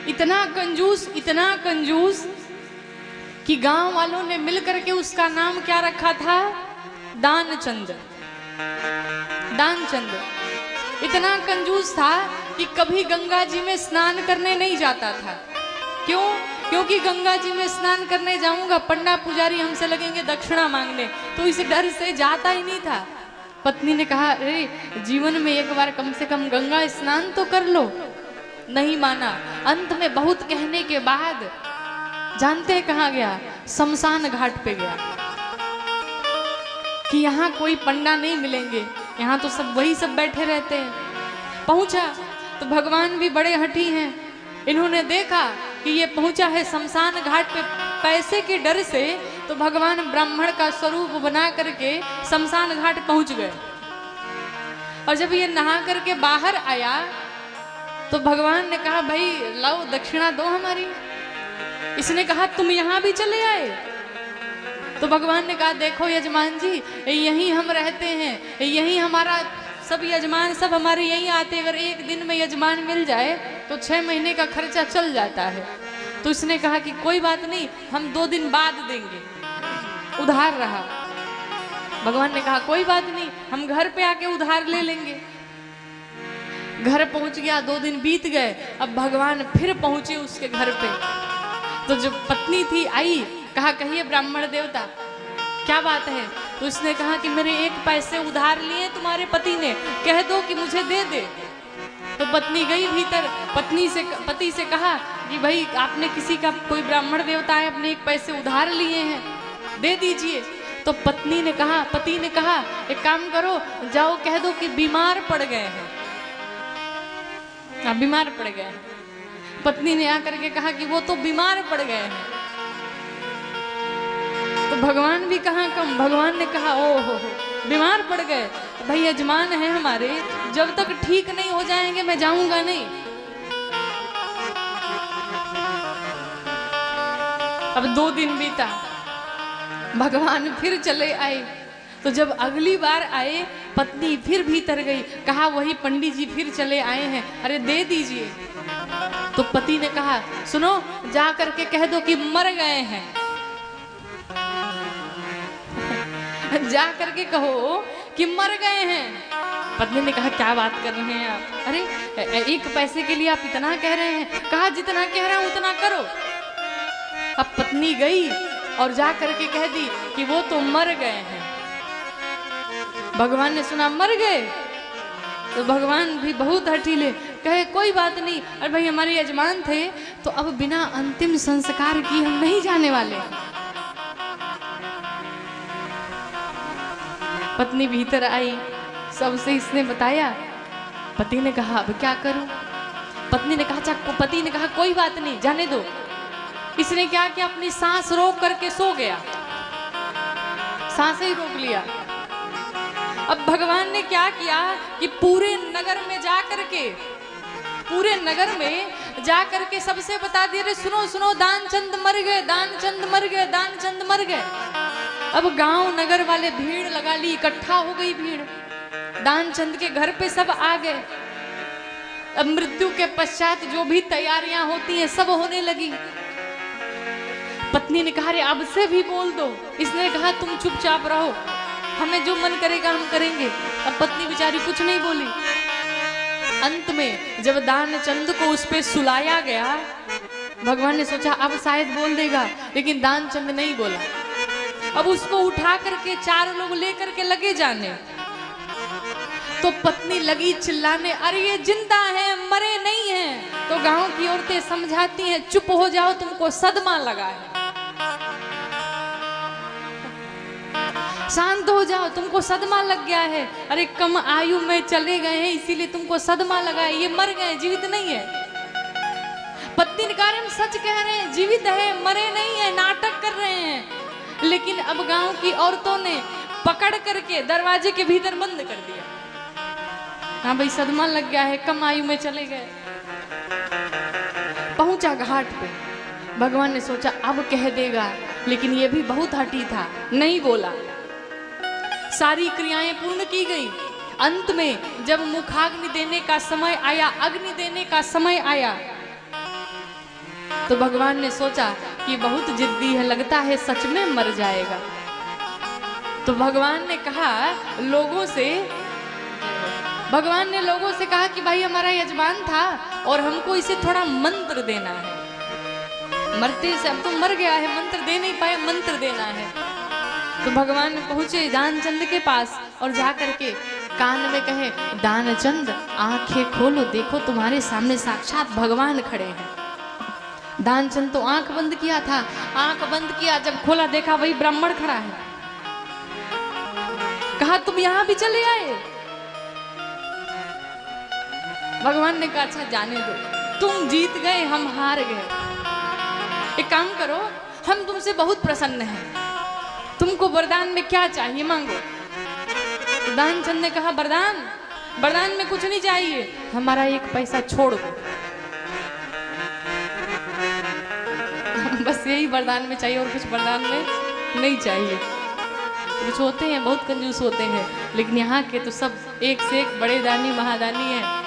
इतना कंजूस कि गांव वालों ने मिलकर के उसका नाम क्या रखा था? दानचंद। दानचंद इतना कंजूस था कि कभी गंगा जी में स्नान करने नहीं जाता था। क्यों? क्योंकि गंगा जी में स्नान करने जाऊंगा, पंडा पुजारी हमसे लगेंगे दक्षिणा मांगने, तो इस डर से जाता ही नहीं था। पत्नी ने कहा, अरे जीवन में एक बार कम से कम गंगा स्नान तो कर लो। नहीं माना। अंत में बहुत कहने के बाद जानते हैं कहाँ गया? शमशान घाट पे गया कि यहाँ कोई पंडा नहीं मिलेंगे, यहाँ तो सब वही सब बैठे रहते हैं। पहुंचा तो भगवान भी बड़े हठी हैं, इन्होंने देखा कि ये पहुंचा है शमशान घाट पे पैसे के डर से, तो भगवान ब्राह्मण का स्वरूप बना करके शमशान घाट पहुंच गए। और जब ये नहा करके बाहर आया तो भगवान ने कहा, भाई लाओ दक्षिणा दो हमारी। इसने कहा, तुम यहाँ भी चले आए? तो भगवान ने कहा, देखो यजमान जी, यहीं हम रहते हैं, यहीं हमारा सब यजमान सब हमारे यहीं आते। अगर एक दिन में यजमान मिल जाए तो 6 महीने का खर्चा चल जाता है। तो इसने कहा कि कोई बात नहीं, हम 2 दिन बाद देंगे। उधार रहा। भगवान ने कहा, कोई बात नहीं, हम घर पे आके उधार ले लेंगे। घर पहुंच गया, 2 दिन बीत गए। अब भगवान फिर पहुंचे उसके घर पे। तो जो पत्नी थी आई, कहा, कहिए ब्राह्मण देवता क्या बात है? तो उसने कहा कि मेरे 1 पैसे उधार लिए तुम्हारे पति ने, कह दो कि मुझे दे दे। तो पत्नी गई भीतर, पति से कहा कि भाई आपने किसी का कोई ब्राह्मण देवता है, अपने 1 पैसे उधार लिए हैं, दे दीजिए। तो पति ने कहा एक काम करो, जाओ कह दो कि बीमार पड़ गए हैं। बीमार पड़ गए हैं। पत्नी ने आकर के कहा कि वो तो बीमार पड़ गए हैं। तो भगवान भी कहाँ कम, भगवान ने कहा, ओ हो बीमार पड़ गए, भाई यजमान है हमारे, जब तक ठीक नहीं हो जाएंगे मैं जाऊंगा नहीं। अब 2 दिन बीता, भगवान फिर चले आए। तो जब अगली बार आए, पत्नी फिर भीतर गई, कहा वही पंडित जी फिर चले आए हैं, अरे दे दीजिए। तो पति ने कहा, सुनो, जा करके कह दो कि मर गए हैं। जा करके कहो कि मर गए हैं। पत्नी ने कहा, क्या बात कर रहे हैं आप? अरे 1 पैसे के लिए आप इतना कह रहे हैं? कहा, जितना कह रहा हूं उतना करो। अब पत्नी गई और जा करके कह दी कि वो तो मर गए हैं। भगवान ने सुना मर गए, तो भगवान भी बहुत हठीले, कहे कोई बात नहीं, अरे भाई हमारे यजमान थे, तो अब बिना अंतिम संस्कार की हम नहीं जाने वाले। पत्नी भीतर आई, सबसे इसने बताया। पति ने कहा, अब क्या करूं? पत्नी ने कहा कोई बात नहीं, जाने दो। इसने क्या किया, अपनी सांस रोक करके सो गया, सांस ही रोक लिया। अब भगवान ने क्या किया कि पूरे नगर में जा करके सबसे बता दिया, रे सुनो सुनो, दानचंद मर गए, दानचंद मर गए, दानचंद मर गए। अब गांव नगर वाले भीड़ लगा ली, इकट्ठा हो गई भीड़, दानचंद के घर पे सब आ गए। अब मृत्यु के पश्चात जो भी तैयारियां होती हैं सब होने लगी। पत्नी ने कहा, रे अब से भी बोल दो। इसने कहा, तुम चुपचाप रहो, हमें जो मन करेगा हम करेंगे। अब पत्नी बेचारी कुछ नहीं बोली। अंत में जब दानचंद को उस पे सुलाया गया, भगवान ने सोचा अब शायद बोल देगा, लेकिन दानचंद नहीं बोला। अब उसको उठा करके 4 लोग लेकर के लगे जाने, तो पत्नी लगी चिल्लाने, अरे ये जिंदा है, मरे नहीं हैं। तो गांव की औरतें समझाती हैं, चुप हो जाओ, तुमको सदमा लगा है, शांत हो जाओ, तुमको सदमा लग गया है। अरे कम आयु में चले गए हैं, इसीलिए तुमको सदमा लगा है, ये मर गए, जीवित नहीं है। पत्नी ने कहा, हम सच कह रहे हैं, जीवित है, मरे नहीं है, नाटक कर रहे हैं। लेकिन अब गांव की औरतों ने पकड़ करके दरवाजे के भीतर बंद कर दिया। हाँ भाई, सदमा लग गया है, कम आयु में चले गए। पहुंचा घाट पे, भगवान ने सोचा अब कह देगा, लेकिन ये भी बहुत हठी था, नहीं बोला। सारी क्रियाएं पूर्ण की गई। अंत में जब मुखाग्नि देने का समय आया, अग्नि देने का समय आया, तो भगवान ने सोचा कि बहुत जिद्दी है, लगता है सच में मर जाएगा। तो भगवान ने कहा लोगों से, भगवान ने लोगों से कहा कि भाई हमारा यजमान था और हमको इसे थोड़ा मंत्र देना है, मरते से अब तो मर गया है, मंत्र दे नहीं पाए, मंत्र देना है। तो भगवान पहुंचे दानचंद के पास और जा करके कान में कहे, दानचंद आंखें खोलो, देखो तुम्हारे सामने साक्षात भगवान खड़े हैं। दानचंद तो आंख बंद किया था, आंख बंद किया, जब खोला देखा वही ब्राह्मण खड़ा है। कहा तुम यहां भी चले आए? भगवान ने कहा अच्छा जाने दो, तुम जीत गए, हम हार गए। एक काम करो, हम तुमसे बहुत प्रसन्न हैं, तुमको वरदान में क्या चाहिए मांगो। तो दानचंद ने कहा वरदान, वरदान में कुछ नहीं चाहिए, हमारा एक पैसा छोड़ दो, बस यही वरदान में चाहिए और कुछ वरदान में नहीं चाहिए। कुछ होते हैं बहुत कंजूस होते हैं, लेकिन यहाँ के तो सब एक से एक बड़े दानी महादानी हैं।